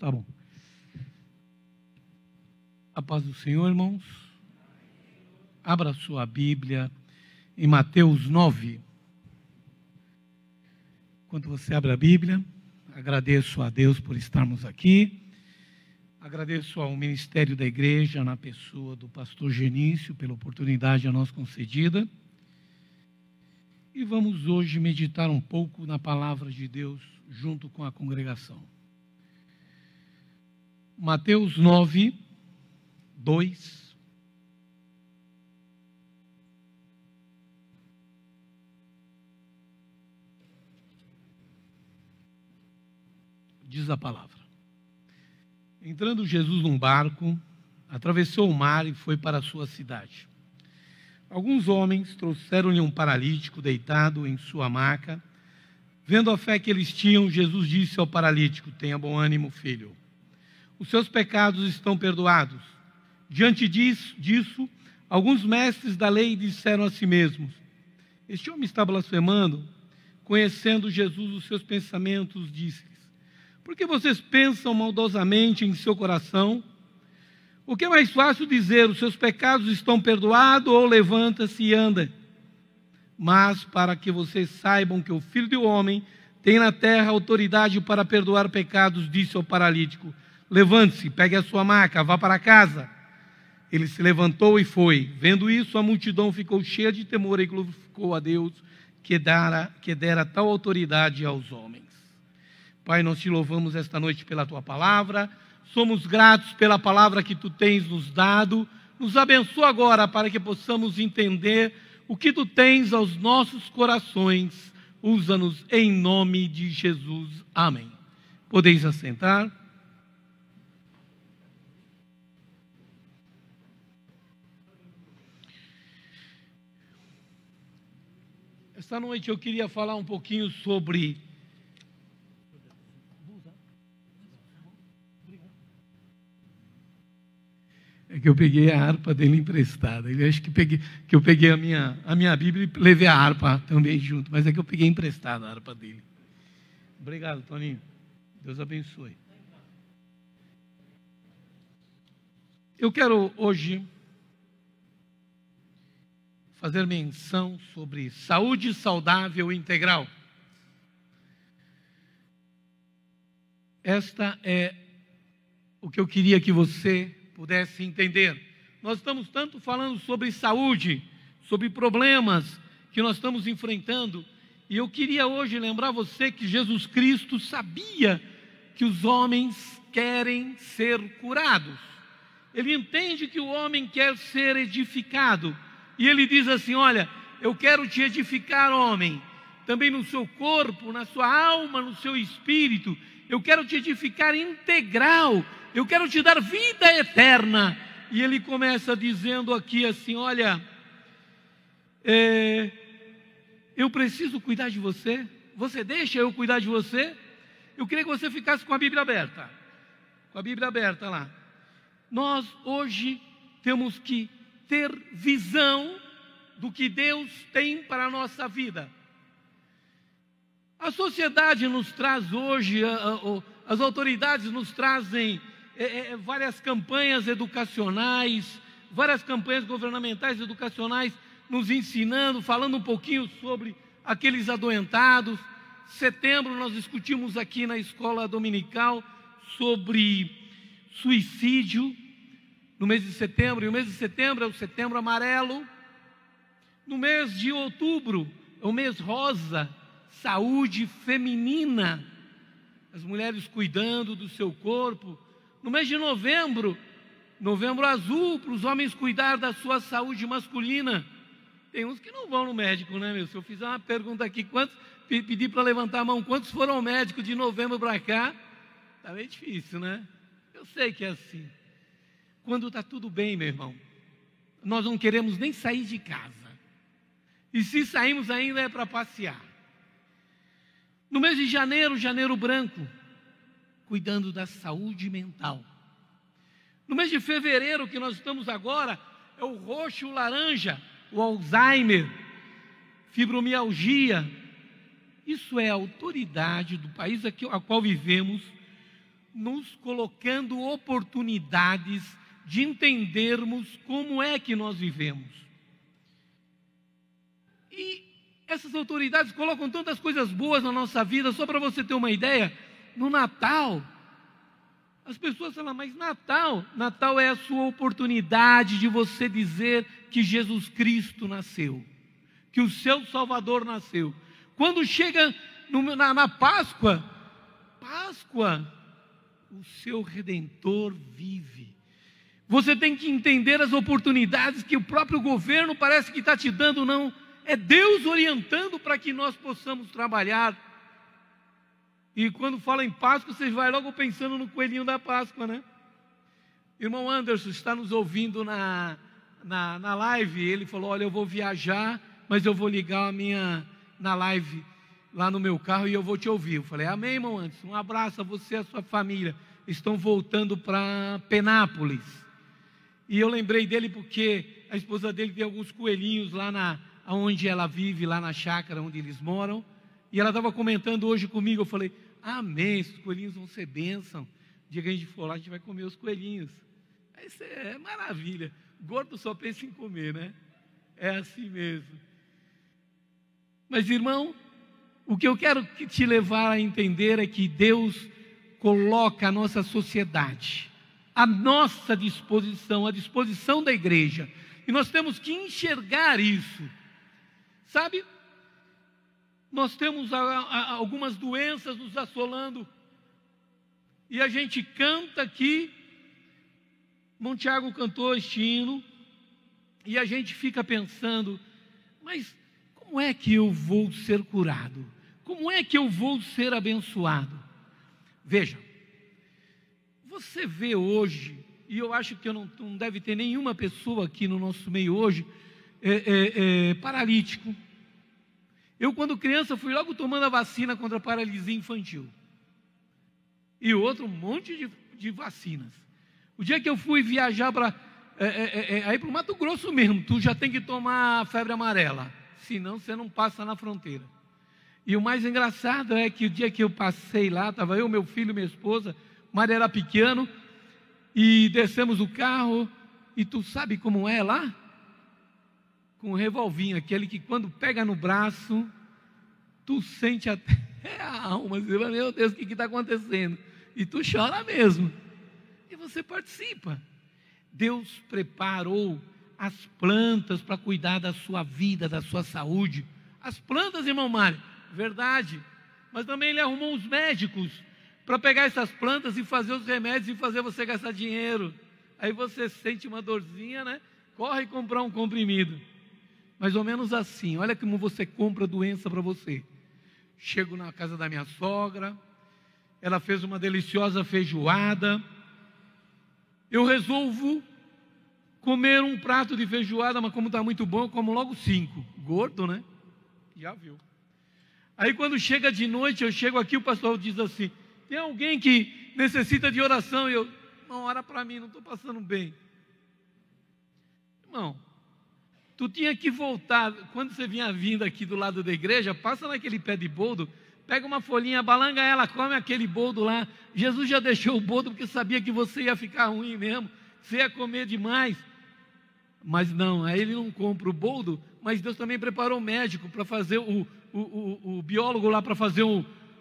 Tá bom. A paz do Senhor, irmãos. Abra sua Bíblia em Mateus 9. Enquanto você abre a Bíblia, agradeço a Deus por estarmos aqui. Agradeço ao ministério da igreja, na pessoa do pastor Genício, pela oportunidade a nós concedida. E vamos hoje meditar um pouco na palavra de Deus junto com a congregação. Mateus 9, 2. Diz a palavra. Entrando Jesus num barco, atravessou o mar e foi para a sua cidade. Alguns homens trouxeram-lhe um paralítico deitado em sua maca. Vendo a fé que eles tinham, Jesus disse ao paralítico: tenha bom ânimo, filho. Os seus pecados estão perdoados. Diante disso, alguns mestres da lei disseram a si mesmos: este homem está blasfemando. Conhecendo Jesus os seus pensamentos, disse-lhes: por que vocês pensam maldosamente em seu coração? O que é mais fácil dizer: os seus pecados estão perdoados, ou levanta-se e anda? Mas para que vocês saibam que o Filho do Homem tem na terra autoridade para perdoar pecados, disse ao paralítico: levante-se, pegue a sua maca, vá para casa. Ele se levantou e foi. Vendo isso, a multidão ficou cheia de temor e glorificou a Deus que dera tal autoridade aos homens. Pai, nós te louvamos esta noite pela tua palavra. Somos gratos pela palavra que tu tens nos dado. Nos abençoa agora para que possamos entender o que tu tens aos nossos corações. Usa-nos em nome de Jesus. Amém. Podeis assentar. Esta noite eu queria falar um pouquinho sobre... É que eu peguei a harpa dele emprestada. Ele acha que eu peguei a minha Bíblia e levei a harpa também junto. Mas é que eu peguei emprestada a harpa dele. Obrigado, Toninho. Deus abençoe. Eu quero hoje fazer menção sobre saúde saudável integral. Esta é o que eu queria que você pudesse entender. Nós estamos tanto falando sobre saúde, sobre problemas que nós estamos enfrentando, e eu queria hoje lembrar você que Jesus Cristo sabia que os homens querem ser curados. Ele entende que o homem quer ser edificado, e ele diz assim: olha, eu quero te edificar, homem, também no seu corpo, na sua alma, no seu espírito. Eu quero te edificar integral. Eu quero te dar vida eterna. E ele começa dizendo aqui assim: olha, eu preciso cuidar de você. Você deixa eu cuidar de você? Eu queria que você ficasse com a Bíblia aberta. Com a Bíblia aberta lá. Nós hoje temos que ter visão do que Deus tem para a nossa vida. A sociedade nos traz hoje, as autoridades nos trazem várias campanhas educacionais, várias campanhas governamentais educacionais, nos ensinando, falando um pouquinho sobre aqueles adoentados. Setembro nós discutimos aqui na escola dominical sobre suicídio, no mês de setembro, e o mês de setembro é o Setembro Amarelo. No mês de outubro é o mês rosa, saúde feminina, as mulheres cuidando do seu corpo. No mês de novembro, Novembro Azul, para os homens cuidar da sua saúde masculina. Tem uns que não vão no médico, né, meu? Se eu fizer uma pergunta aqui, pedir para levantar a mão, quantos foram ao médico de novembro para cá? Está meio difícil, né? Eu sei que é assim. Quando está tudo bem, meu irmão, nós não queremos nem sair de casa. E se saímos ainda é para passear. No mês de janeiro, Janeiro Branco, cuidando da saúde mental. No mês de fevereiro, que nós estamos agora, é o roxo, o laranja, o Alzheimer, fibromialgia. Isso é a autoridade do país a qual vivemos nos colocando oportunidades de entendermos como é que nós vivemos. E essas autoridades colocam tantas coisas boas na nossa vida. Só para você ter uma ideia, no Natal, as pessoas falam, mas Natal é a sua oportunidade de você dizer que Jesus Cristo nasceu, que o seu Salvador nasceu. Quando chega na Páscoa, o seu Redentor vive. Você tem que entender as oportunidades que o próprio governo parece que está te dando, não. É Deus orientando para que nós possamos trabalhar. E quando fala em Páscoa, você vai logo pensando no coelhinho da Páscoa, né? Irmão Anderson está nos ouvindo na live. Ele falou, olha, eu vou viajar, mas eu vou ligar na live lá no meu carro e eu vou te ouvir. Eu falei, amém, irmão Anderson, um abraço a você e a sua família. Estão voltando para Penápolis. E eu lembrei dele porque a esposa dele tem alguns coelhinhos lá onde ela vive, lá na chácara onde eles moram. E ela estava comentando hoje comigo. Eu falei, amém, esses coelhinhos vão ser bênção. O dia que a gente for lá, a gente vai comer os coelhinhos. Isso é maravilha. Gordo só pensa em comer, né? É assim mesmo. Mas, irmão, o que eu quero te levar a entender é que Deus coloca a nossa sociedade à nossa disposição, à disposição da igreja. E nós temos que enxergar isso. Sabe? Nós temos algumas doenças nos assolando. E a gente canta aqui. Montiago cantou este hino. E a gente fica pensando, mas como é que eu vou ser curado? Como é que eu vou ser abençoado? Veja, você vê hoje, e eu acho que não deve ter nenhuma pessoa aqui no nosso meio hoje, paralítico. Eu, quando criança, fui logo tomando a vacina contra a paralisia infantil. E outro, um monte de vacinas. O dia que eu fui viajar aí para o Mato Grosso mesmo, tu já tem que tomar febre amarela, senão você não passa na fronteira. E o mais engraçado é que o dia que eu passei lá, estava eu, meu filho, minha esposa, o Mário era pequeno, e descemos o carro, e tu sabe como é lá? Com um revolvinho, aquele que quando pega no braço, tu sente até a alma, você fala, meu Deus, o que está acontecendo? E tu chora mesmo, e você participa. Deus preparou as plantas para cuidar da sua vida, da sua saúde. As plantas, irmão Mário, verdade, mas também Ele arrumou os médicos para pegar essas plantas e fazer os remédios e fazer você gastar dinheiro. Aí você sente uma dorzinha, né? Corre comprar um comprimido. Mais ou menos assim, olha como você compra doença para você. Chego na casa da minha sogra, ela fez uma deliciosa feijoada, eu resolvo comer um prato de feijoada, mas como está muito bom, eu como logo 5, gordo, né? Já viu. Aí quando chega de noite, eu chego aqui, o pastor diz assim, tem alguém que necessita de oração? E eu, não, ora para mim, não estou passando bem. Irmão, tu tinha que voltar, quando você vinha vindo aqui do lado da igreja, passa naquele pé de boldo, pega uma folhinha, balanga ela, come aquele boldo lá. Jesus já deixou o boldo porque sabia que você ia ficar ruim mesmo, você ia comer demais. Mas não, aí ele não compra o boldo, mas Deus também preparou o médico para fazer, o biólogo lá para fazer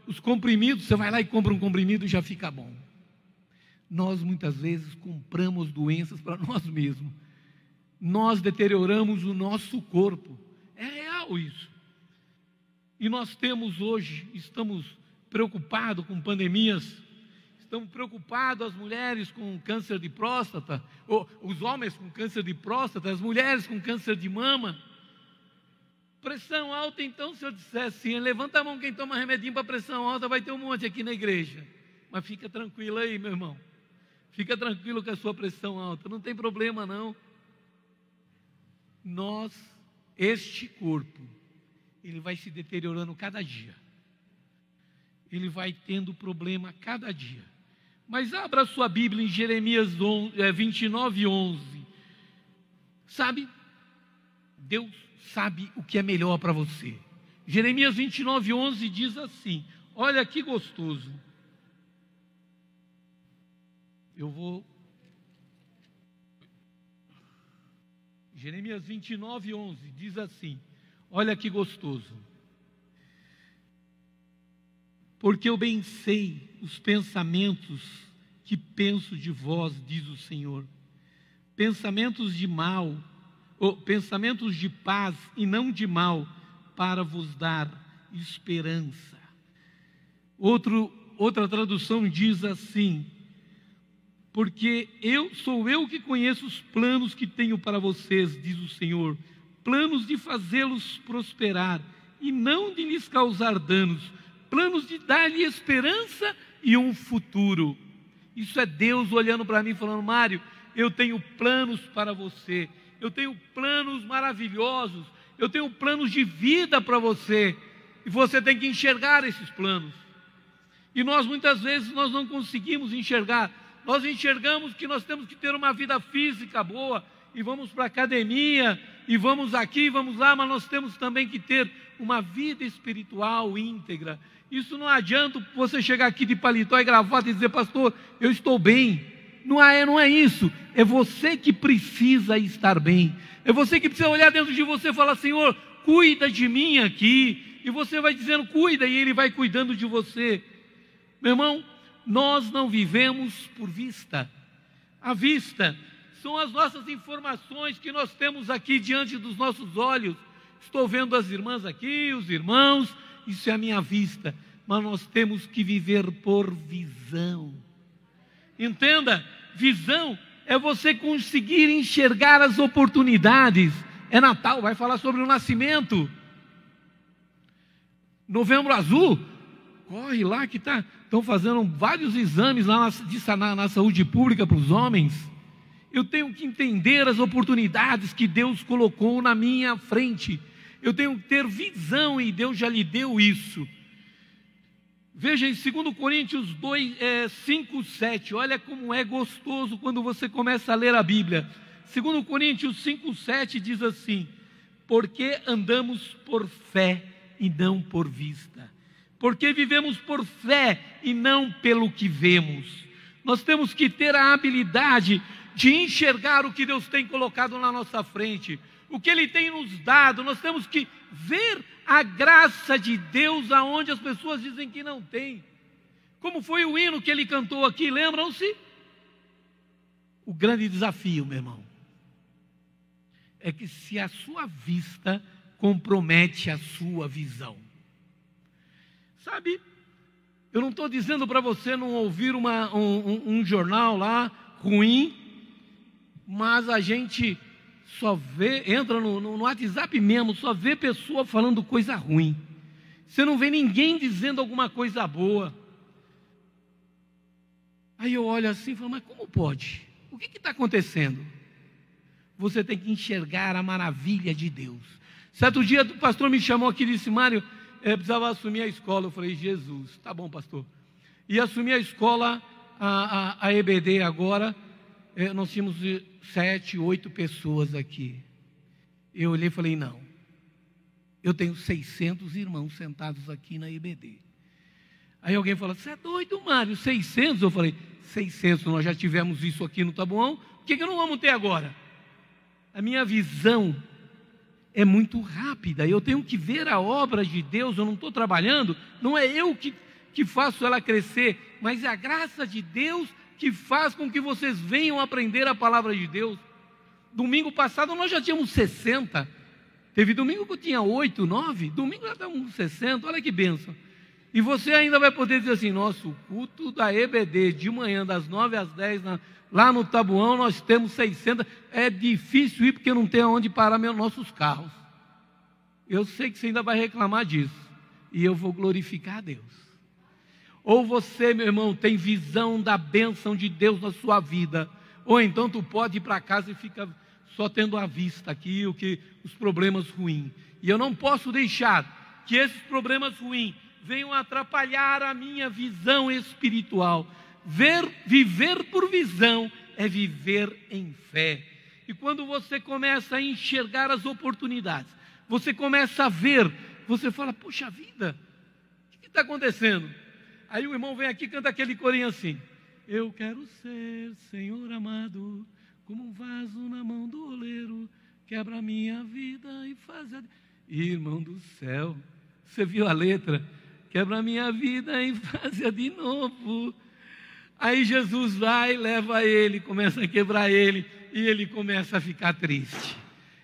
os comprimidos. Você vai lá e compra um comprimido e já fica bom. Nós muitas vezes compramos doenças para nós mesmos. Nós deterioramos o nosso corpo. É real isso. E nós temos hoje, estamos preocupados com pandemias, estamos preocupados as mulheres com câncer de próstata, ou os homens com câncer de próstata, as mulheres com câncer de mama. Pressão alta, então, se eu disser assim, levanta a mão quem toma remedinho para pressão alta, vai ter um monte aqui na igreja. Mas fica tranquilo aí, meu irmão. Fica tranquilo com a sua pressão alta, não tem problema não. Este corpo, ele vai se deteriorando cada dia. Ele vai tendo problema cada dia. Mas abra sua Bíblia em Jeremias 29:11. Sabe? Deus sabe o que é melhor para você. Jeremias 29:11 diz assim, olha que gostoso. Jeremias 29:11 diz assim, olha que gostoso. Porque eu bem sei os pensamentos que penso de vós, diz o Senhor. Pensamentos de mal, ou pensamentos de paz e não de mal, para vos dar esperança. Outra tradução diz assim, porque sou eu que conheço os planos que tenho para vocês, diz o Senhor, planos de fazê-los prosperar e não de lhes causar danos, planos de dar-lhe esperança e um futuro. Isso é Deus olhando para mim falando, Mário, eu tenho planos para você, eu tenho planos maravilhosos, eu tenho planos de vida para você, e você tem que enxergar esses planos. E nós muitas vezes nós não conseguimos enxergar. Nós enxergamos que nós temos que ter uma vida física boa, e vamos para a academia, e vamos aqui, vamos lá, mas nós temos também que ter uma vida espiritual íntegra. Isso não adianta você chegar aqui de paletó e gravata e dizer, pastor, eu estou bem. Não é isso. É você que precisa estar bem. É você que precisa olhar dentro de você e falar, Senhor, cuida de mim aqui. E você vai dizendo, cuida, e Ele vai cuidando de você. Meu irmão, nós não vivemos por vista. A vista são as nossas informações que nós temos aqui diante dos nossos olhos. Estou vendo as irmãs aqui, os irmãos, isso é a minha vista. Mas nós temos que viver por visão. Entenda, visão é você conseguir enxergar as oportunidades. É Natal, vai falar sobre o nascimento. Novembro Azul, corre lá que estão fazendo vários exames lá na saúde pública para os homens. Eu tenho que entender as oportunidades que Deus colocou na minha frente. Eu tenho que ter visão e Deus já lhe deu isso. Veja em 2 Coríntios 5, 7, olha como é gostoso quando você começa a ler a Bíblia. 2 Coríntios 5, 7 diz assim, porque andamos por fé e não por vista. Porque vivemos por fé e não pelo que vemos. Nós temos que ter a habilidade de enxergar o que Deus tem colocado na nossa frente, o que Ele tem nos dado. Nós temos que ver a graça de Deus aonde as pessoas dizem que não tem. Como foi o hino que ele cantou aqui, lembram-se? O grande desafio, meu irmão, é que se a sua vista compromete a sua visão. Sabe, eu não estou dizendo para você não ouvir um jornal lá ruim, mas a gente só vê, entra no WhatsApp mesmo, só vê pessoa falando coisa ruim. Você não vê ninguém dizendo alguma coisa boa. Aí eu olho assim e falo, mas como pode? O que está acontecendo? Você tem que enxergar a maravilha de Deus. Certo dia o pastor me chamou aqui e disse, Mário, precisava assumir a escola. Eu falei, Jesus, tá bom, pastor. E assumi a escola, a EBD agora. Nós tínhamos 7, 8 pessoas aqui. Eu olhei e falei, não. Eu tenho 600 irmãos sentados aqui na EBD. Aí alguém falou, você é doido, Mário, 600? Eu falei, 600, nós já tivemos isso aqui no Taboão, o que não vamos ter agora? A minha visão é muito rápida, eu tenho que ver a obra de Deus, eu não estou trabalhando, não é eu que faço ela crescer, mas é a graça de Deus que faz com que vocês venham aprender a palavra de Deus. Domingo passado nós já tínhamos 60, teve domingo que eu tinha 8, 9, domingo já estamos 60, olha que bênção. E você ainda vai poder dizer assim, nosso culto da EBD de manhã, das 9 às 10, lá no Tabuão, nós temos 600, é difícil ir porque não tem onde parar nossos carros. Eu sei que você ainda vai reclamar disso, e eu vou glorificar a Deus. Ou você, meu irmão, tem visão da bênção de Deus na sua vida, ou então tu pode ir para casa e fica só tendo à vista aqui os problemas ruins. E eu não posso deixar que esses problemas ruins venham atrapalhar a minha visão espiritual. Viver por visão é viver em fé. E quando você começa a enxergar as oportunidades, você começa a ver, você fala, puxa vida, o que está acontecendo? Aí o irmão vem aqui e canta aquele corinho assim, Eu quero ser, Senhor amado, como um vaso na mão do oleiro, quebra a minha vida e faz a... Irmão do céu, você viu a letra? Quebra a minha vida e faz a de novo. Aí Jesus vai, leva ele, começa a quebrar ele, e ele começa a ficar triste.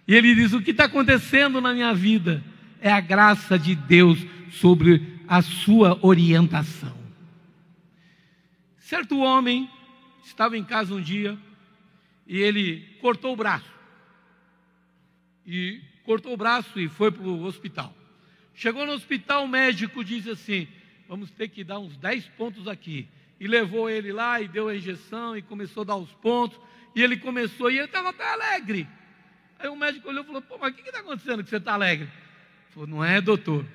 E ele diz: o que está acontecendo na minha vida é a graça de Deus sobre a sua orientação. Certo homem estava em casa um dia e ele cortou o braço. E foi para o hospital. Chegou no hospital, o médico disse assim: vamos ter que dar uns 10 pontos aqui. E levou ele lá e deu a injeção e começou a dar os pontos. E ele estava até alegre. Aí o médico olhou e falou: pô, mas o que está acontecendo que você está alegre? Ele falou: não é, doutor,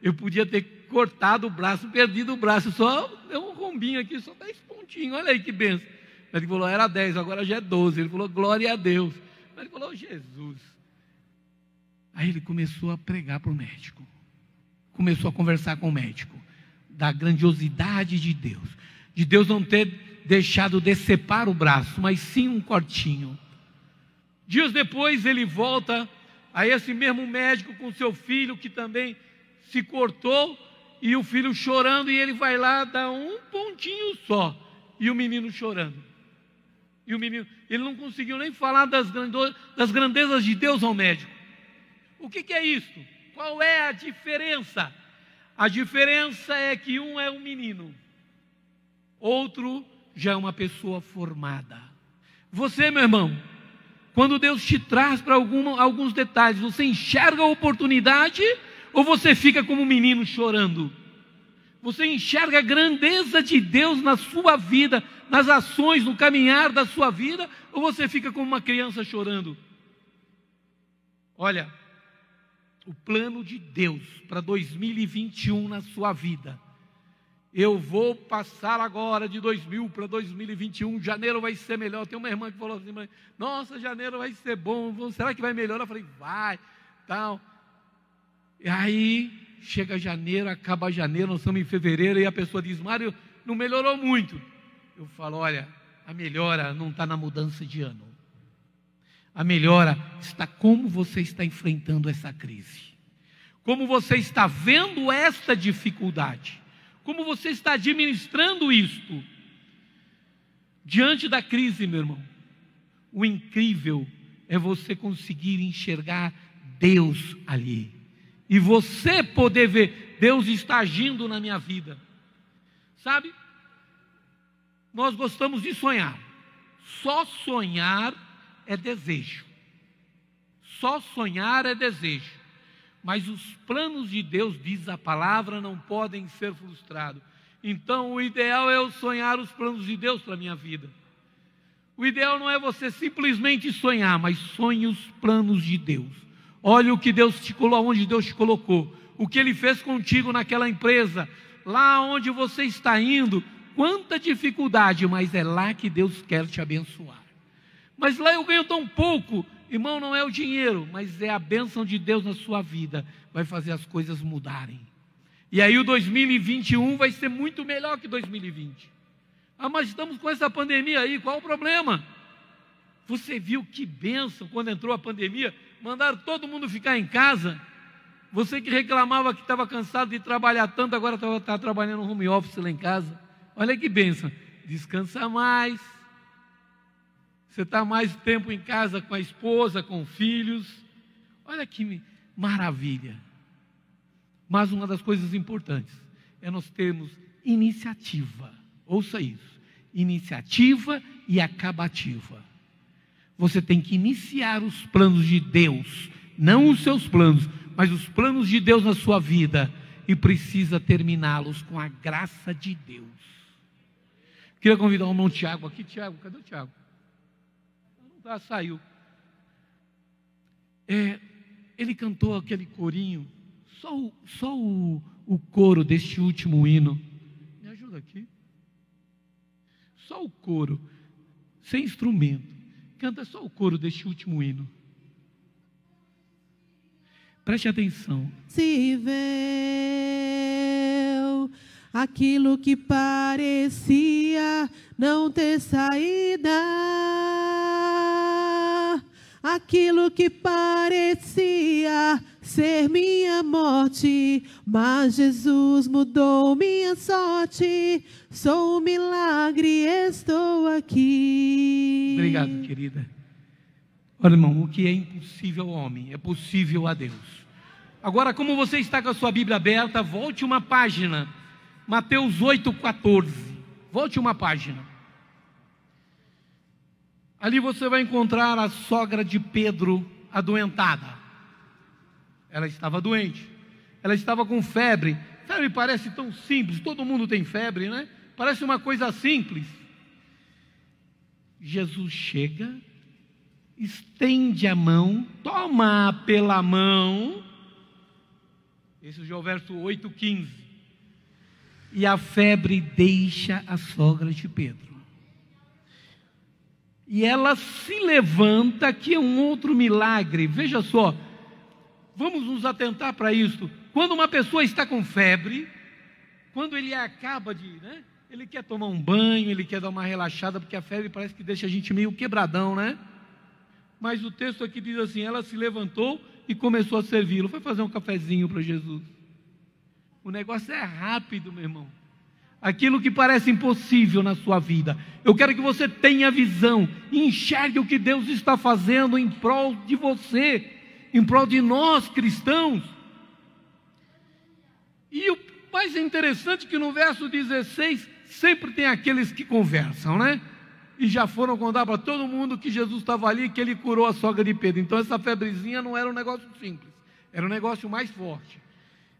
eu podia ter cortado o braço, perdido o braço, só deu um rombinho aqui, só 10 pontinhos, olha aí que benção. O médico falou: era 10, agora já é 12. Ele falou: glória a Deus. O médico falou: Jesus. Aí ele começou a pregar para o médico, começou a conversar com o médico, da grandiosidade de Deus não ter deixado decepar o braço, mas sim um cortinho. Dias depois ele volta a esse mesmo médico com seu filho, que também se cortou, e o filho chorando, e ele vai lá dar um pontinho só, e o menino chorando. E o menino, ele não conseguiu nem falar das grandezas de Deus ao médico. O que é isso? Qual é a diferença? A diferença é que um é um menino, outro já é uma pessoa formada. Você, meu irmão, quando Deus te traz para alguns detalhes, você enxerga a oportunidade ou você fica como um menino chorando? Você enxerga a grandeza de Deus na sua vida, nas ações, no caminhar da sua vida, ou você fica como uma criança chorando? Olha, o plano de Deus para 2021 na sua vida. Eu vou passar agora de 2000 para 2021, janeiro vai ser melhor. Tem uma irmã que falou assim: nossa, janeiro vai ser bom, será que vai melhorar? Eu falei: vai, tal. E aí, chega janeiro, acaba janeiro, nós estamos em fevereiro, e a pessoa diz: Mário, não melhorou muito. Eu falo: olha, a melhora não está na mudança de ano. A melhora está como você está enfrentando essa crise. Como você está vendo esta dificuldade. Como você está administrando isto. Diante da crise, meu irmão, o incrível é você conseguir enxergar Deus ali. E você poder ver: Deus está agindo na minha vida. Sabe? Nós gostamos de sonhar. Só sonhar é desejo. Só sonhar é desejo. Mas os planos de Deus, diz a palavra, não podem ser frustrados. Então o ideal é eu sonhar os planos de Deus para a minha vida. O ideal não é você simplesmente sonhar, mas sonhe os planos de Deus. Olha o que Deus te colocou, onde Deus te colocou. O que Ele fez contigo naquela empresa. Lá onde você está indo. Quanta dificuldade, mas é lá que Deus quer te abençoar. Mas lá eu ganho tão pouco. Irmão, não é o dinheiro, mas é a bênção de Deus na sua vida. Vai fazer as coisas mudarem. E aí o 2021 vai ser muito melhor que 2020. Ah, mas estamos com essa pandemia aí, qual o problema? Você viu que bênção quando entrou a pandemia? Mandaram todo mundo ficar em casa. Você que reclamava que estava cansado de trabalhar tanto, agora está trabalhando no home office lá em casa. Olha que bênção. Descansa mais. Você está mais tempo em casa com a esposa, com filhos. Olha que maravilha. Mas uma das coisas importantes é nós termos iniciativa. Ouça isso. Iniciativa e acabativa. Você tem que iniciar os planos de Deus. Não os seus planos, mas os planos de Deus na sua vida. E precisa terminá-los com a graça de Deus. Queria convidar o irmão Tiago aqui. Tiago, cadê o Tiago? Saiu. Ele cantou aquele corinho, só o coro deste último hino. Me ajuda aqui. Só o coro, sem instrumento. Canta só o coro deste último hino. Preste atenção. Se veio aquilo que parecia não ter saída, aquilo que parecia ser minha morte, mas Jesus mudou minha sorte. Sou um milagre, estou aqui. Obrigado, querida. Olha, irmão, o que é impossível ao homem é possível a Deus. Agora, como você está com a sua Bíblia aberta, volte uma página. Mateus 8,14. Volte uma página. Ali você vai encontrar a sogra de Pedro adoentada. Ela estava doente. Ela estava com febre. Febre parece tão simples. Todo mundo tem febre, né? Parece uma coisa simples. Jesus chega, estende a mão, toma pela mão. Esse já é o verso 8,15. E a febre deixa a sogra de Pedro. E ela se levanta, que é um outro milagre. Veja só, vamos nos atentar para isso. Quando uma pessoa está com febre, quando ele acaba de, né? Ele quer tomar um banho, ele quer dar uma relaxada, porque a febre parece que deixa a gente meio quebradão, né? Mas o texto aqui diz assim, ela se levantou e começou a servi-lo. Foi fazer um cafezinho para Jesus. O negócio é rápido, meu irmão. Aquilo que parece impossível na sua vida, eu quero que você tenha visão, enxergue o que Deus está fazendo em prol de você, em prol de nós cristãos. E o mais interessante é que no verso 16, sempre tem aqueles que conversam, né? E já foram contar para todo mundo que Jesus estava ali, que ele curou a sogra de Pedro. Então essa febrezinha não era um negócio simples, era um negócio mais forte.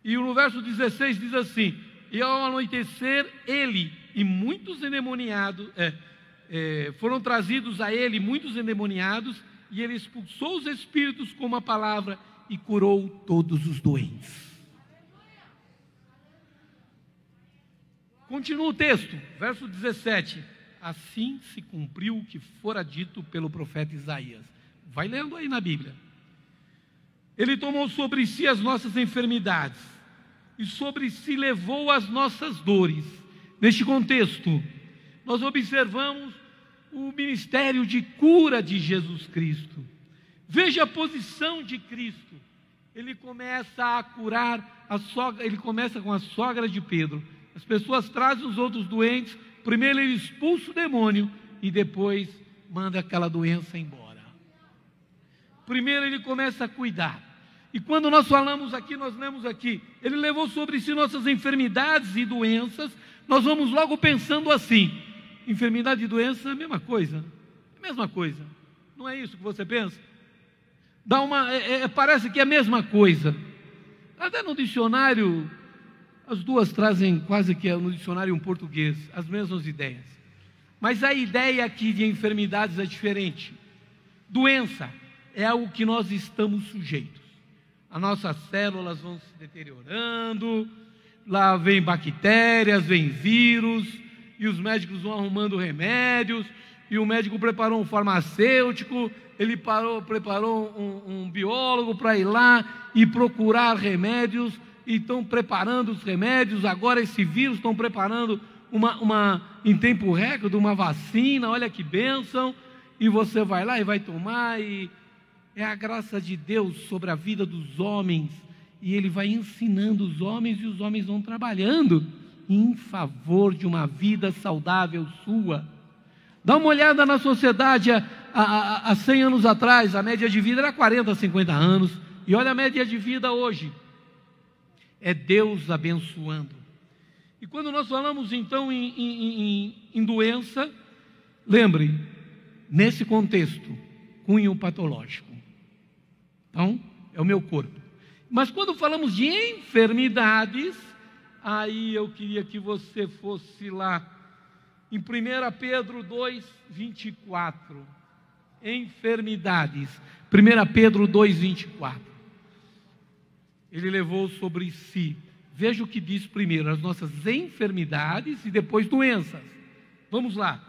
E no verso 16 diz assim, e ao anoitecer ele e muitos endemoniados, foram trazidos a ele muitos endemoniados, e ele expulsou os espíritos com uma palavra e curou todos os doentes. Continua o texto, verso 17. Assim se cumpriu o que fora dito pelo profeta Isaías. Vai lendo aí na Bíblia. Ele tomou sobre si as nossas enfermidades e sobre si levou as nossas dores. Neste contexto, nós observamos o ministério de cura de Jesus Cristo. Veja a posição de Cristo. Ele começa a curar a sogra, ele começa com a sogra de Pedro. As pessoas trazem os outros doentes, primeiro ele expulsa o demônio e depois manda aquela doença embora. Primeiro ele começa a cuidar. E quando nós falamos aqui, nós lemos aqui, ele levou sobre si nossas enfermidades e doenças, nós vamos logo pensando assim, enfermidade e doença é a mesma coisa, não é isso que você pensa? Parece que é a mesma coisa, até no dicionário, as duas trazem quase que no dicionário em português, as mesmas ideias, mas a ideia aqui de enfermidades é diferente. Doença é algo que nós estamos sujeitos. As nossas células vão se deteriorando, lá vem bactérias, vem vírus, e os médicos vão arrumando remédios, e o médico preparou um farmacêutico, ele preparou um biólogo para ir lá e procurar remédios, e estão preparando os remédios. Agora esse vírus estão preparando em tempo recorde, uma vacina, olha que bênção, e você vai lá e vai tomar, e é a graça de Deus sobre a vida dos homens, e Ele vai ensinando os homens, e os homens vão trabalhando em favor de uma vida saudável sua. Dá uma olhada na sociedade, há 100 anos atrás, a média de vida era 40, 50 anos, e olha a média de vida hoje. É Deus abençoando. E quando nós falamos então em doença, lembre, nesse contexto, cunho patológico. Então, é o meu corpo. Mas quando falamos de enfermidades, aí eu queria que você fosse lá, em 1 Pedro 2, 24. Enfermidades. 1 Pedro 2, 24. Ele levou sobre si. Veja o que diz primeiro, as nossas enfermidades e depois doenças. Vamos lá.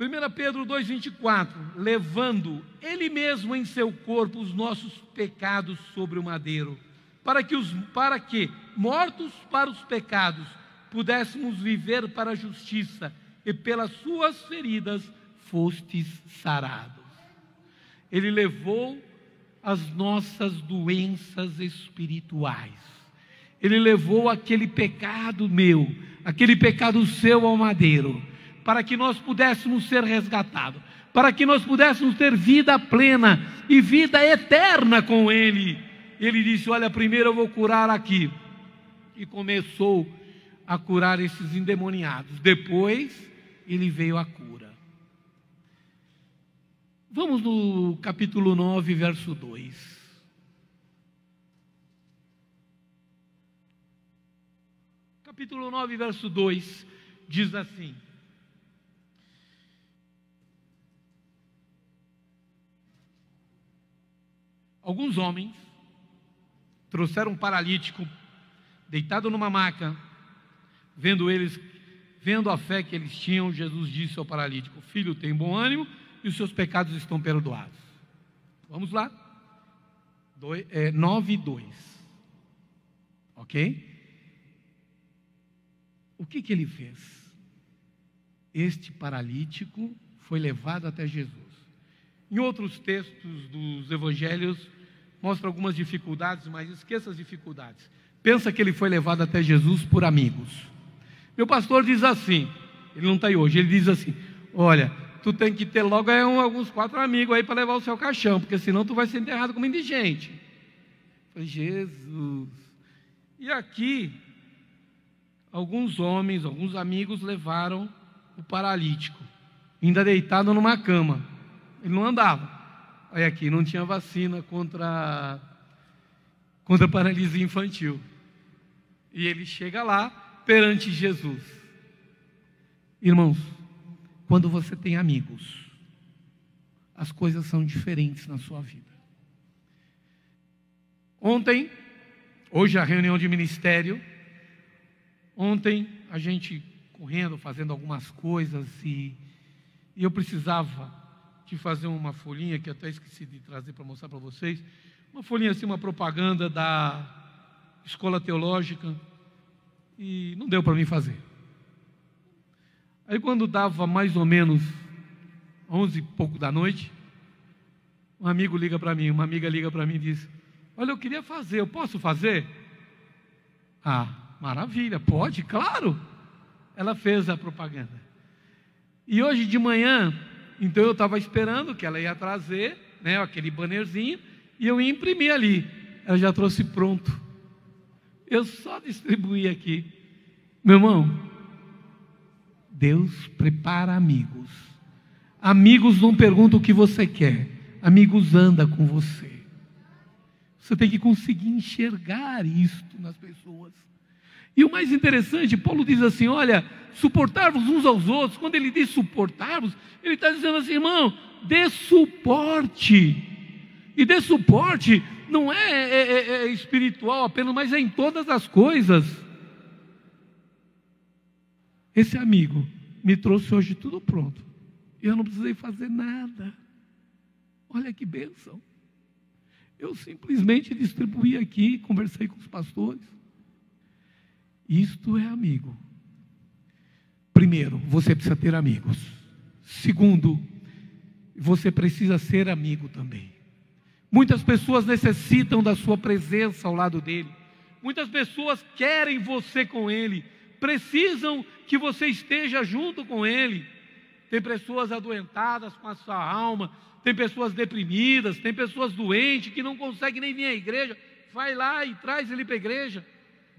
1 Pedro 2,24, levando Ele mesmo em seu corpo os nossos pecados sobre o madeiro, para que, mortos para os pecados, pudéssemos viver para a justiça, e pelas suas feridas fostes sarados. Ele levou as nossas doenças espirituais. Ele levou aquele pecado meu, aquele pecado seu ao madeiro, para que nós pudéssemos ser resgatados, para que nós pudéssemos ter vida plena e vida eterna com Ele. Ele disse: olha, primeiro eu vou curar aqui. E começou a curar esses endemoniados. Depois, Ele veio a cura. Vamos no capítulo 9, verso 2. Capítulo 9, verso 2, diz assim: alguns homens trouxeram um paralítico deitado numa maca. Vendo a fé que eles tinham, Jesus disse ao paralítico: filho, tem bom ânimo e os seus pecados estão perdoados. Vamos lá? 9:2. Ok? O que ele fez? Este paralítico foi levado até Jesus. Em outros textos dos evangelhos, mostra algumas dificuldades, mas esqueça as dificuldades. Pensa que ele foi levado até Jesus por amigos. Meu pastor diz assim, ele não está aí hoje, ele diz assim: olha, tu tem que ter logo alguns 4 amigos aí para levar o seu caixão, porque senão tu vai ser enterrado como indigente. Eu falei: Jesus. E aqui, alguns homens, alguns amigos levaram o paralítico, ainda deitado numa cama. Ele não andava. Olha aqui, não tinha vacina contra paralisia infantil. E ele chega lá perante Jesus. Irmãos, quando você tem amigos, as coisas são diferentes na sua vida. Hoje a reunião de ministério, ontem a gente correndo, fazendo algumas coisas, e eu precisava de fazer uma folhinha, que até esqueci de trazer para mostrar para vocês, uma folhinha assim, uma propaganda da escola teológica, e não deu para mim fazer. Aí quando dava mais ou menos 11 e pouco da noite, uma amiga liga para mim e diz: olha, eu queria fazer, eu posso fazer? Ah, maravilha, pode, claro. Ela fez a propaganda. E hoje de manhã, então eu estava esperando que ela ia trazer, né, aquele bannerzinho, e eu ia imprimir ali. Ela já trouxe pronto. Eu só distribuí aqui. Meu irmão, Deus prepara amigos. Amigos não perguntam o que você quer. Amigos andam com você. Você tem que conseguir enxergar isto nas pessoas. E o mais interessante, Paulo diz assim: olha, suportar-vos uns aos outros. Quando ele diz suportar-vos, ele está dizendo assim: irmão, dê suporte. E dê suporte não é espiritual apenas, mas é em todas as coisas. Esse amigo me trouxe hoje tudo pronto. Eu não precisei fazer nada. Olha que bênção. Eu simplesmente distribuí aqui, conversei com os pastores. Isto é amigo. Primeiro, você precisa ter amigos. Segundo, você precisa ser amigo também. Muitas pessoas necessitam da sua presença ao lado dele. Muitas pessoas querem você com ele. Precisam que você esteja junto com ele. Tem pessoas adoentadas com a sua alma. Tem pessoas deprimidas. Tem pessoas doentes que não conseguem nem vir à igreja. Vai lá e traz ele para a igreja.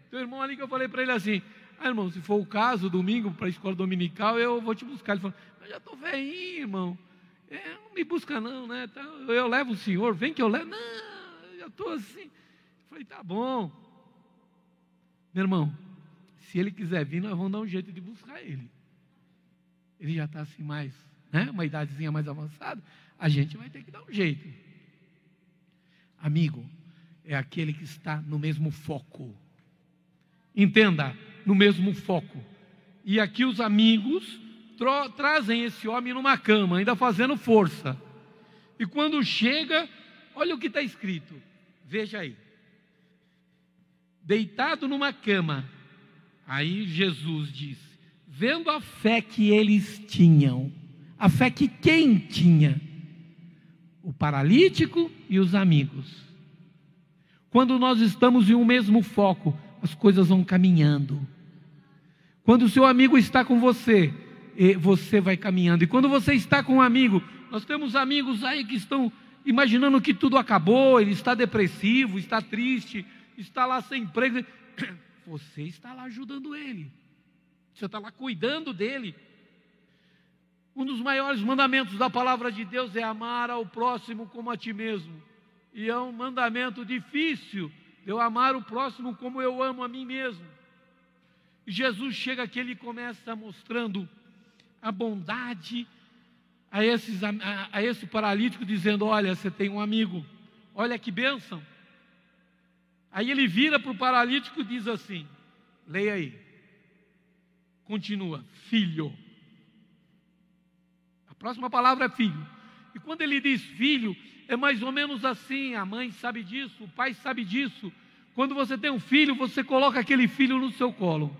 Tem um irmão ali que eu falei para ele assim: irmão, se for o caso, domingo para a escola dominical, eu vou te buscar. Ele falou: eu já estou velhinho, irmão. Não me busca não, né? Eu levo o senhor, vem que eu levo. Não, eu já estou assim. Eu falei: tá bom. Meu irmão, se ele quiser vir, nós vamos dar um jeito de buscar ele. Ele já está assim mais, né? Uma idadezinha mais avançada. A gente vai ter que dar um jeito. Amigo é aquele que está no mesmo foco. Entenda, no mesmo foco. E aqui os amigos trazem esse homem numa cama, ainda fazendo força. E quando chega, olha o que está escrito. Veja aí. deitado numa cama. Aí Jesus disse, vendo a fé que eles tinham, a fé que quem tinha? O paralítico e os amigos. Quando nós estamos em um mesmo foco, as coisas vão caminhando. Quando o seu amigo está com você, você vai caminhando. E quando você está com um amigo, nós temos amigos aí que estão imaginando que tudo acabou, ele está depressivo, está triste, está lá sem emprego. Você está lá ajudando ele, você está lá cuidando dele. Um dos maiores mandamentos da palavra de Deus é amar ao próximo como a ti mesmo. E é um mandamento difícil, de eu amar o próximo como eu amo a mim mesmo. E Jesus chega aqui, ele começa mostrando a bondade a esse paralítico, dizendo, olha, você tem um amigo, olha que bênção. Aí ele vira para o paralítico e diz assim, leia aí, continua, filho. A próxima palavra é filho. E quando ele diz filho, é mais ou menos assim, a mãe sabe disso, o pai sabe disso. Quando você tem um filho, você coloca aquele filho no seu colo.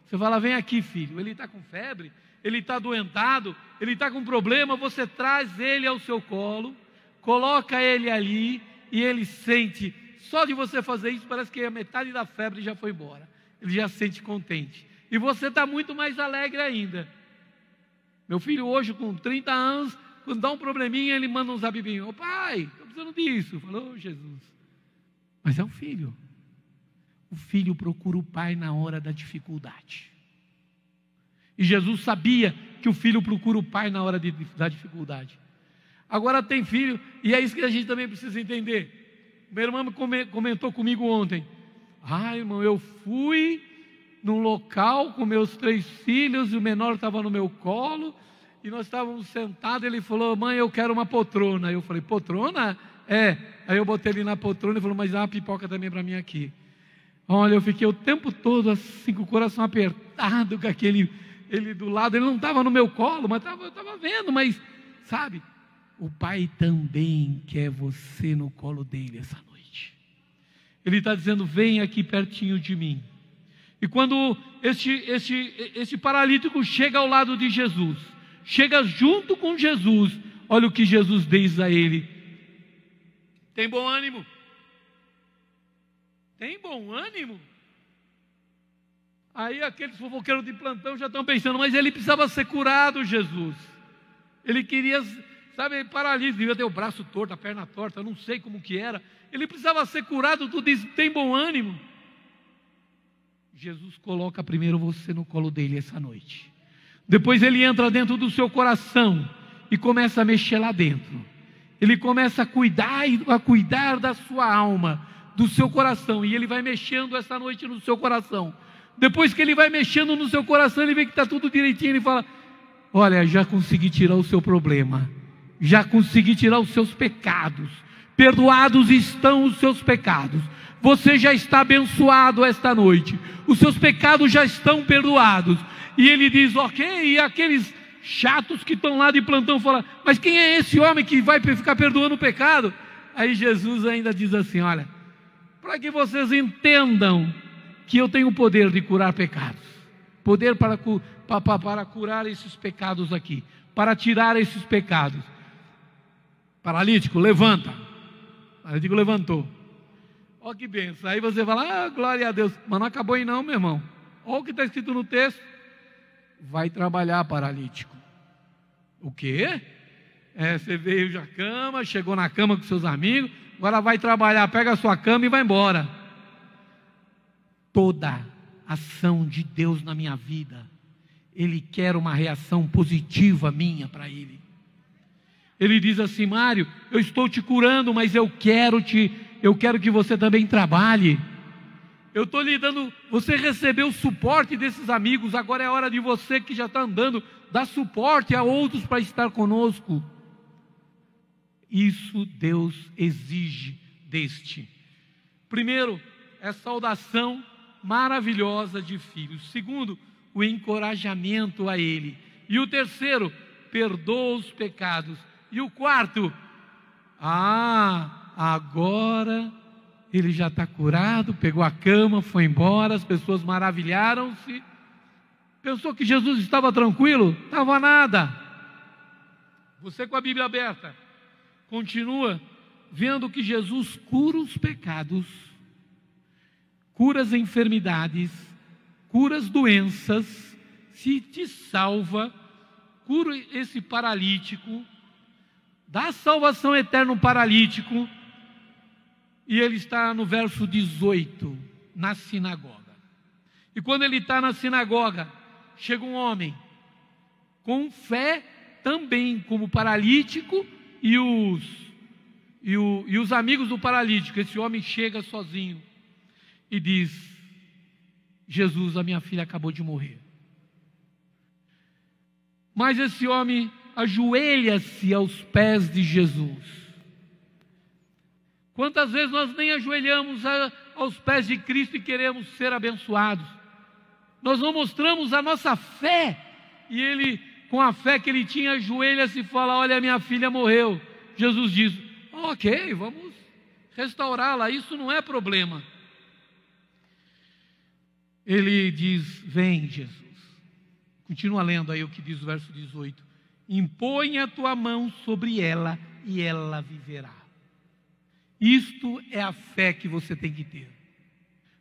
Você fala, vem aqui filho, ele está com febre, ele está adoentado, ele está com problema, você traz ele ao seu colo, coloca ele ali e ele sente, só de você fazer isso parece que a metade da febre já foi embora, ele já se sente contente, e você está muito mais alegre ainda. Meu filho hoje com 30 anos, quando dá um probleminha ele manda um zabibinho, ô pai, estou precisando disso, falou Jesus, mas é um filho. O filho procura o pai na hora da dificuldade. E Jesus sabia que o filho procura o pai na hora da dificuldade. Agora tem filho, e é isso que a gente também precisa entender. Meu irmão comentou comigo ontem. Irmão, eu fui num local com meus 3 filhos, e o menor estava no meu colo, e nós estávamos sentados, ele falou, mãe, eu quero uma poltrona. Eu falei, poltrona? É. Aí eu botei ele na poltrona e falou, mas dá uma pipoca também para mim aqui. Olha, eu fiquei o tempo todo assim, com o coração apertado, com ele do lado, ele não estava no meu colo, mas eu estava vendo, mas, sabe, o pai também quer você no colo dele essa noite. Ele está dizendo, vem aqui pertinho de mim. E quando este paralítico chega ao lado de Jesus, chega junto com Jesus, olha o que Jesus diz a ele, tem bom ânimo? Tem bom ânimo? Aí aqueles fofoqueiros de plantão já estão pensando, mas ele precisava ser curado, Jesus. Ele queria, sabe, paralítico, devia ter o braço torto, a perna torta, eu não sei como que era. Ele precisava ser curado, tu diz, tem bom ânimo? Jesus coloca primeiro você no colo dele essa noite. Depois ele entra dentro do seu coração e começa a mexer lá dentro. Ele começa a cuidar da sua alma, do seu coração, e ele vai mexendo essa noite no seu coração. Depois que ele vai mexendo no seu coração, ele vê que está tudo direitinho, ele fala, olha, já consegui tirar o seu problema, já consegui tirar os seus pecados, perdoados estão os seus pecados, você já está abençoado esta noite, os seus pecados já estão perdoados. E ele diz, ok, e aqueles chatos que estão lá de plantão falam, mas quem é esse homem que vai ficar perdoando o pecado? Aí Jesus ainda diz assim, olha, para que vocês entendam que eu tenho o poder de curar pecados, poder para curar esses pecados aqui, para tirar esses pecados. Paralítico, levanta. Paralítico levantou. Olha que benção. Aí você fala, glória a Deus, mas não acabou aí não, meu irmão. Olha o que está escrito no texto. Vai trabalhar, paralítico. O quê? Você veio da cama, chegou na cama com seus amigos, agora vai trabalhar, pega a sua cama e vai embora. Toda ação de Deus na minha vida, Ele quer uma reação positiva minha para Ele. Ele diz assim, Mário, eu estou te curando, mas eu quero que você também trabalhe. Eu estou lhe dando, você recebeu o suporte desses amigos, agora é hora de você que já está andando, dar suporte a outros para estar conosco. Isso Deus exige deste. Primeiro, é saudação maravilhosa de filhos. Segundo, o encorajamento a Ele. E o terceiro, perdoa os pecados. E o quarto, agora ele já está curado, pegou a cama, foi embora, as pessoas maravilharam-se. Pensou que Jesus estava tranquilo? Estava nada. Você com a Bíblia aberta, continua vendo que Jesus cura os pecados, cura as enfermidades, cura as doenças, se te salva, cura esse paralítico, dá salvação eterna ao paralítico. E ele está no verso 18, na sinagoga. E quando ele está na sinagoga, chega um homem com fé também, como paralítico, e os amigos do paralítico. Esse homem chega sozinho e diz: Jesus, a minha filha acabou de morrer. Mas esse homem ajoelha-se aos pés de Jesus. Quantas vezes nós nem ajoelhamos aos pés de Cristo e queremos ser abençoados? Nós não mostramos a nossa fé. E ele, com a fé que ele tinha, ajoelha-se e fala: olha, minha filha morreu. Jesus diz: ok, vamos restaurá-la, isso não é problema. Ele diz: vem, Jesus. Continua lendo aí o que diz o verso 18: impõe a tua mão sobre ela e ela viverá. Isto é a fé que você tem que ter.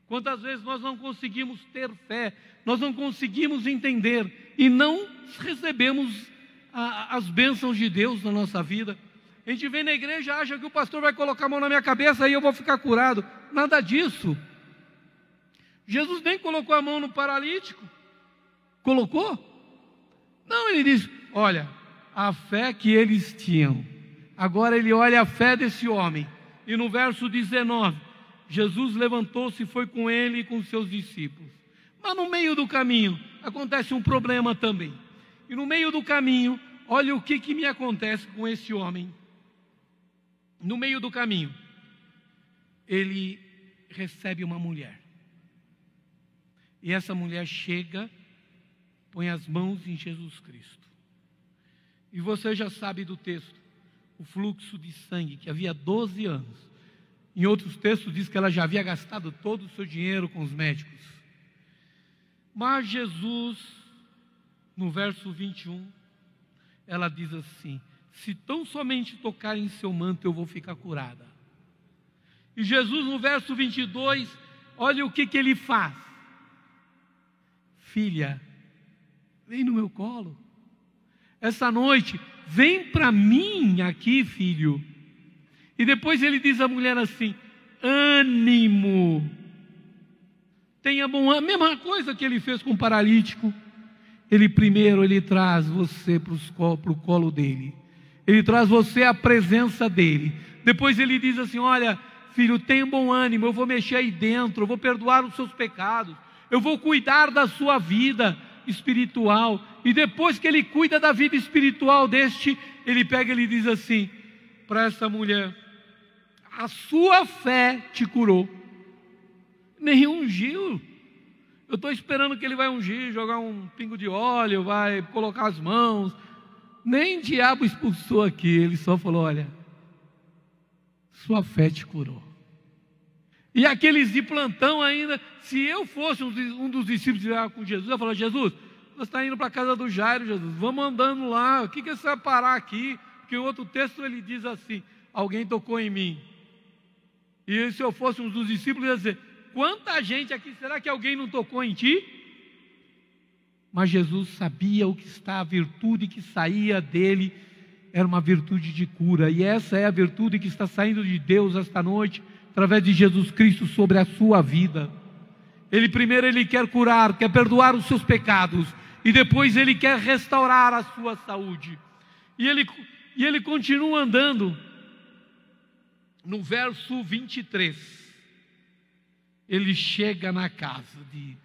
Quantas vezes nós não conseguimos ter fé, nós não conseguimos entender e não recebemos as bênçãos de Deus na nossa vida. A gente vem na igreja, acha que o pastor vai colocar a mão na minha cabeça e eu vou ficar curado. Nada disso. Jesus nem colocou a mão no paralítico. Colocou? Não, ele diz: olha, a fé que eles tinham. Agora ele olha a fé desse homem. E no verso 19, Jesus levantou-se e foi com ele e com seus discípulos. Mas no meio do caminho acontece um problema também. E no meio do caminho, olha o que me acontece com esse homem. No meio do caminho, ele recebe uma mulher. E essa mulher chega, põe as mãos em Jesus Cristo. E você já sabe do texto, o fluxo de sangue, que havia 12 anos. Em outros textos diz que ela já havia gastado todo o seu dinheiro com os médicos. Mas Jesus, no verso 21, ela diz assim: se tão somente tocar em seu manto, eu vou ficar curada. E Jesus, no verso 22, olha o que ele faz: filha, vem no meu colo. Essa noite, vem para mim aqui, filho. E depois ele diz à mulher assim: ânimo, tenha bom ânimo. Mesma coisa que ele fez com o paralítico. Ele primeiro traz você para o colo dele. Ele traz você à presença dele. Depois ele diz assim: olha, filho, tenha bom ânimo, eu vou mexer aí dentro, eu vou perdoar os seus pecados, eu vou cuidar da sua vida espiritual. E depois que ele cuida da vida espiritual ele pega e ele diz assim para essa mulher: a sua fé te curou. Nem ungiu. Eu estou esperando que ele vai ungir, jogar um pingo de óleo, vai colocar as mãos. Nem diabo expulsou aqui. Ele só falou: olha, sua fé te curou. E aqueles de plantão ainda, se eu fosse um dos discípulos com Jesus, eu ia falar: Jesus, nós estamos indo para a casa do Jairo, Jesus, vamos andando lá, o que você vai parar aqui? Porque em outro texto ele diz assim: alguém tocou em mim. E se eu fosse um dos discípulos, eu ia dizer: quanta gente aqui, será que alguém não tocou em ti? Mas Jesus sabia o que está, a virtude que saía dele era uma virtude de cura. E essa é a virtude que está saindo de Deus esta noite, através de Jesus Cristo sobre a sua vida. Primeiro ele quer curar, quer perdoar os seus pecados, e depois ele quer restaurar a sua saúde. E ele continua andando. No verso 23, ele chega na casa de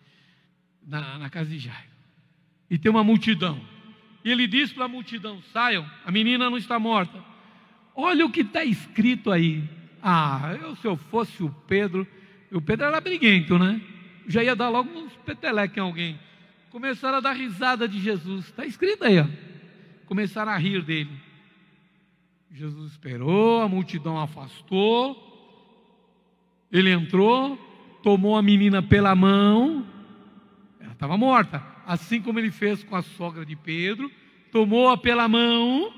Jairo, e tem uma multidão, e ele diz para a multidão: saiam, a menina não está morta. Olha o que está escrito aí. Se eu fosse o Pedro era briguento, né? Já ia dar logo uns peteleques em alguém. Começaram a dar risada de Jesus, está escrito aí, ó. Começaram a rir dele. Jesus esperou, a multidão afastou, Ele entrou, tomou a menina pela mão, ela estava morta, assim como ele fez com a sogra de Pedro, tomou-a pela mão,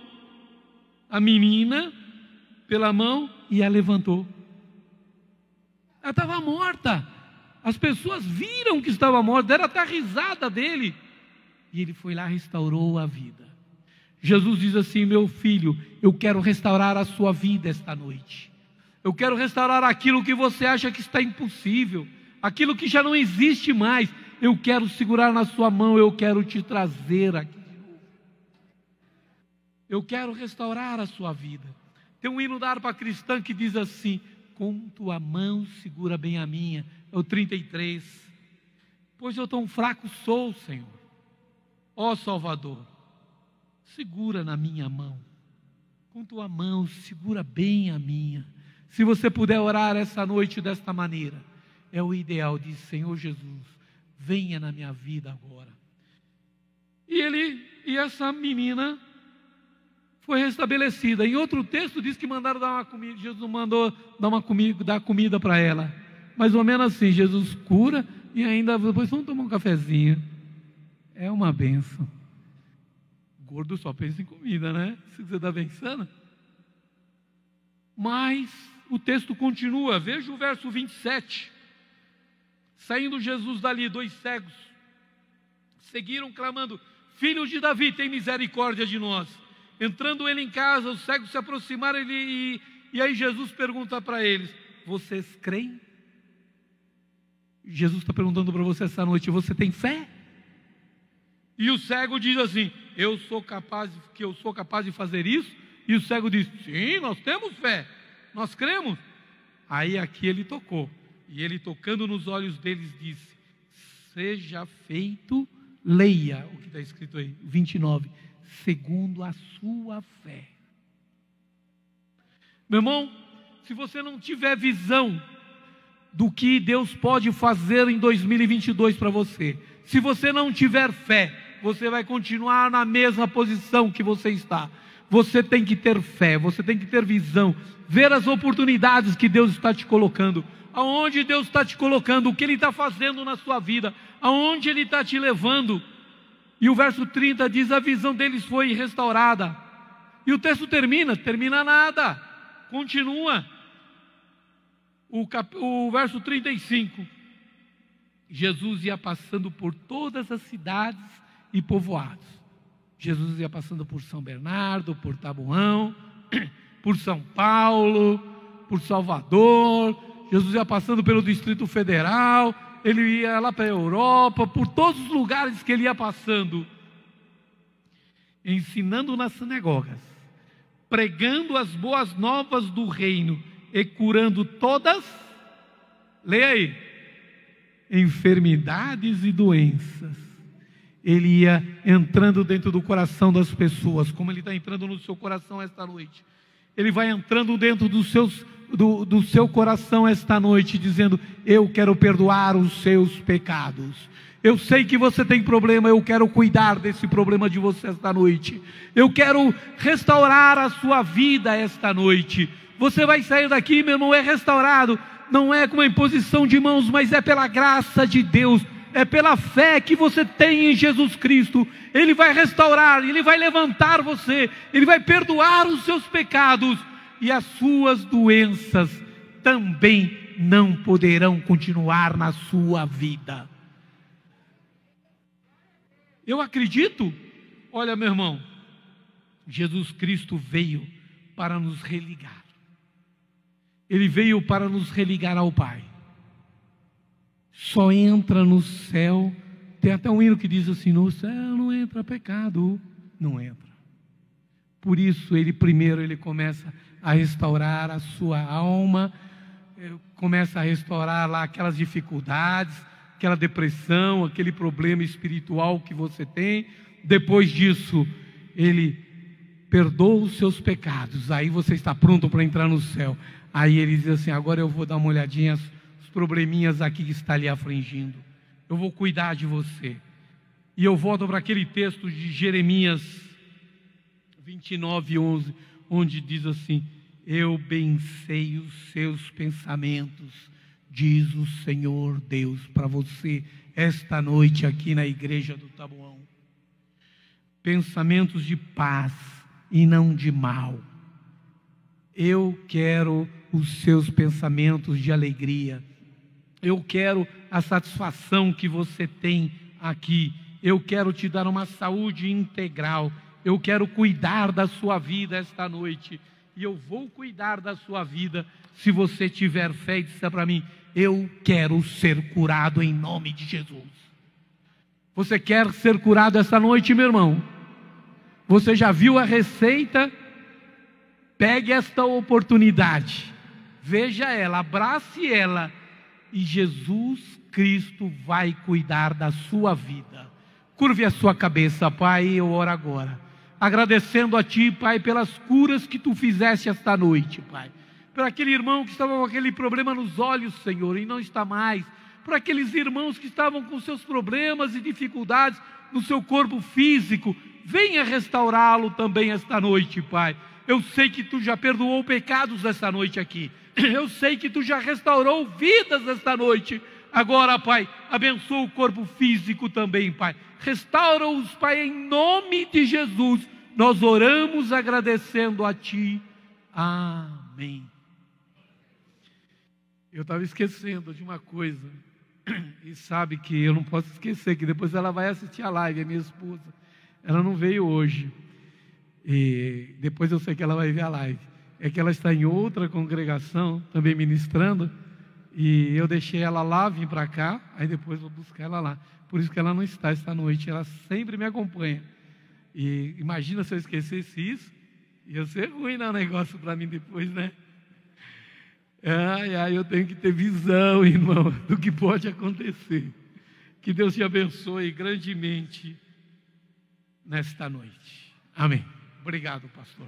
a menina pela mão, e a levantou. Ela estava morta, as pessoas viram que estava morta, deram até a risada dele, e ele foi lá e restaurou a vida. Jesus diz assim: meu filho, eu quero restaurar a sua vida esta noite. Eu quero restaurar aquilo que você acha que está impossível, aquilo que já não existe mais. Eu quero segurar na sua mão, eu quero te trazer aqui de novo. Eu quero restaurar a sua vida. Tem um hino da harpa cristã que diz assim: com tua mão segura bem a minha. É o 33. Pois eu tão fraco sou, Senhor. Ó Salvador, segura na minha mão. Com tua mão segura bem a minha. Se você puder orar essa noite desta maneira, é o ideal. Diz: Senhor Jesus, venha na minha vida agora. E essa menina foi restabelecida. Em outro texto diz que mandaram dar uma comida. Jesus mandou dar comida para ela. Mais ou menos assim: Jesus cura e ainda depois vamos tomar um cafezinho. É uma bênção. Gordo só pensa em comida, né? Se você está pensando. Mas o texto continua. Veja o verso 27. Saindo Jesus dali, 2 cegos seguiram clamando: Filho de Davi, tem misericórdia de nós. Entrando ele em casa, os cegos se aproximaram e aí Jesus pergunta para eles: vocês creem? Jesus está perguntando para você essa noite: você tem fé? E o cego diz assim: eu sou capaz de fazer isso? E o cego diz: sim, nós temos fé, nós cremos. Aí aqui ele tocou, e ele tocando nos olhos deles disse: seja feito, leia o que está escrito aí, 29, segundo a sua fé. Meu irmão, se você não tiver visão do que Deus pode fazer em 2022 para você, se você não tiver fé, você vai continuar na mesma posição que você está. Você tem que ter fé, você tem que ter visão, ver as oportunidades que Deus está te colocando, aonde Deus está te colocando, o que Ele está fazendo na sua vida, aonde Ele está te levando. E o verso 30 diz: a visão deles foi restaurada. E o texto termina nada, continua. O verso 35, Jesus ia passando por todas as cidades e povoados. Jesus ia passando por São Bernardo, por Taboão, por São Paulo, por Salvador. Jesus ia passando pelo Distrito Federal, ele ia lá para a Europa, por todos os lugares que ele ia passando, ensinando nas sinagogas, pregando as boas novas do reino e curando todas, leia aí, enfermidades e doenças. Ele ia entrando dentro do coração das pessoas, como ele está entrando no seu coração esta noite. Ele vai entrando dentro do seu coração esta noite, dizendo: eu quero perdoar os seus pecados. Eu sei que você tem problema, eu quero cuidar desse problema de você esta noite. Eu quero restaurar a sua vida esta noite. Você vai sair daqui, meu irmão, restaurado. Não é com uma imposição de mãos, mas é pela graça de Deus. É pela fé que você tem em Jesus Cristo. Ele vai restaurar, Ele vai levantar você, Ele vai perdoar os seus pecados, e as suas doenças também não poderão continuar na sua vida. Eu acredito. Olha, meu irmão, Jesus Cristo veio para nos religar. Ele veio para nos religar ao Pai. Só entra no céu, tem até um hino que diz assim: no céu não entra pecado. Não entra. Por isso ele começa a restaurar a sua alma, começa a restaurar lá aquelas dificuldades, aquela depressão, aquele problema espiritual que você tem. Depois disso, ele perdoa os seus pecados, aí você está pronto para entrar no céu. Aí ele diz assim: agora eu vou dar uma olhadinha os probleminhas aqui que está lhe afligindo, eu vou cuidar de você. E eu volto para aquele texto de Jeremias 29:11, onde diz assim: eu bem sei os seus pensamentos, diz o Senhor Deus para você esta noite aqui na igreja do Taboão. Pensamentos de paz e não de mal. Eu quero os seus pensamentos de alegria. Eu quero a satisfação que você tem aqui. Eu quero te dar uma saúde integral. Eu quero cuidar da sua vida esta noite. E eu vou cuidar da sua vida se você tiver fé e disser para mim: eu quero ser curado em nome de Jesus. Você quer ser curado esta noite, meu irmão? Você já viu a receita? Pegue esta oportunidade, veja ela, abrace ela, e Jesus Cristo vai cuidar da sua vida. Curve a sua cabeça, Pai, eu oro agora, agradecendo a Ti, Pai, pelas curas que Tu fizeste esta noite, Pai. Por aquele irmão que estava com aquele problema nos olhos, Senhor, e não está mais. Por aqueles irmãos que estavam com seus problemas e dificuldades no seu corpo físico, venha restaurá-lo também esta noite, Pai. Eu sei que Tu já perdoou pecados esta noite aqui. Eu sei que Tu já restaurou vidas esta noite. Agora, Pai, abençoa o corpo físico também, Pai. Restaura-os, Pai, em nome de Jesus. Nós oramos agradecendo a Ti. Amém. Eu estava esquecendo de uma coisa. E sabe que eu não posso esquecer, que depois ela vai assistir a live, a minha esposa. Ela não veio hoje. E depois eu sei que ela vai ver a live. É que ela está em outra congregação, também ministrando, e eu deixei ela lá, vim para cá, aí depois vou buscar ela lá. Por isso que ela não está esta noite, ela sempre me acompanha. E imagina se eu esquecesse isso, ia ser ruim no negócio para mim depois, né? Eu tenho que ter visão, irmão, do que pode acontecer. Que Deus te abençoe grandemente nesta noite. Amém. Obrigado, pastor.